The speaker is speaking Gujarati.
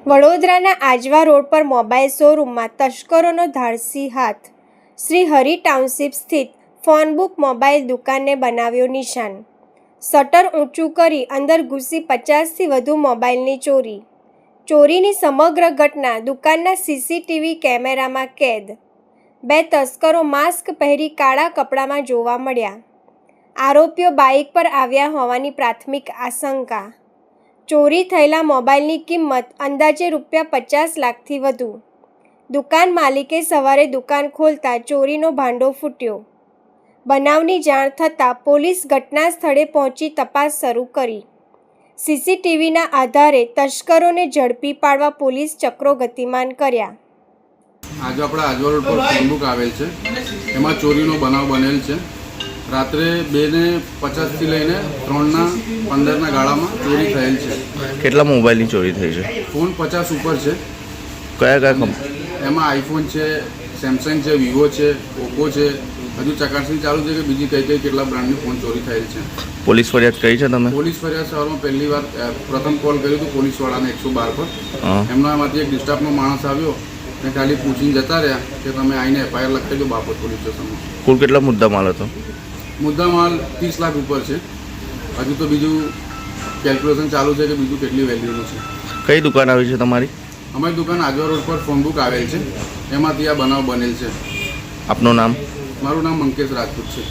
વડોદરાના આજવા રોડ પર મોબાઈલ શોરૂમમાં તસ્કરોનો ધાડસી હાથ. શ્રી હરિ ટાઉનશીપ સ્થિત ફોનબુક મોબાઈલ દુકાનને બનાવ્યો નિશાન. શટર ઊંચું કરી અંદર ઘૂસી 50થી વધુ મોબાઈલની ચોરી. ચોરીની સમગ્ર ઘટના દુકાનના સીસીટીવી કેમેરામાં કેદ. 2 તસ્કરો માસ્ક પહેરી કાળા કપડામાં જોવા મળ્યા. આરોપીઓ બાઇક પર આવ્યા હોવાની પ્રાથમિક આશંકા. ચોરી થયેલા મોબાઈલની કિંમત અંદાજે ₹50 લાખથી વધુ. દુકાન માલિકે સવારે દુકાન ખોલતા ચોરીનો ભાંડો ફૂટ્યો. બનાવની જાણ થતાં પોલીસ ઘટના સ્થળે પહોંચી તપાસ શરૂ કરી. સીસીટીવીના આધારે તસ્કરોને ઝડપી પાડવા પોલીસ ચક્રો ગતિમાન કર્યા. આજે આપણા આજવા રોડ પર ફોનબુક આવેલ છે, એમાં ચોરીનો બનાવ બનેલ છે. રાત્રે 2:50 થી લઈને 3:15 ગાળામાં ચોરી થયેલ છે. કેટલા મોબાઈલની ચોરી થઈ છે? ફોન 50 ઉપર છે. કયા કંપની? એમાં આઈફોન છે, સેમસંગ છે, વિવો છે, ઓપ્પો છે. હજુ ચકાસણી ચાલુ છે કે બીજી કઈ કેટલા બ્રાન્ડની ફોન ચોરી થયેલ છે. પોલીસ ફરિયાદ કરી છે તમે? પોલીસ ફરિયાદ સવારમાં પહેલી વાર પ્રથમ કોલ કર્યો હતો પોલીસવાળાને 112 પર. એમનામાંથી એક ડિસ્ટાફનો માણસ આવ્યો ને ખાલી પૂછીને જતા રહ્યા કે તમે આવીને એફઆઈઆર લખાઈ દો બાપત પોલીસ સ્ટેશનમાં. કુલ કેટલા મુદ્દા માલ હતો? મુદ્દા માલ 30 લાખ ઉપર છે. હજુ તો બીજું કેલ્ક્યુલેશન ચાલુ છે કે બીજું કેટલી વેલ્યુનું છે. કઈ દુકાન આવી છે તમારી? અમારી દુકાન આજવા રોડ પર ફોનબુક આવેલ છે, એમાંથી આ બનાવ બનેલ છે. આપનું નામ? મારું નામ મંકેશ રાજપૂત છે.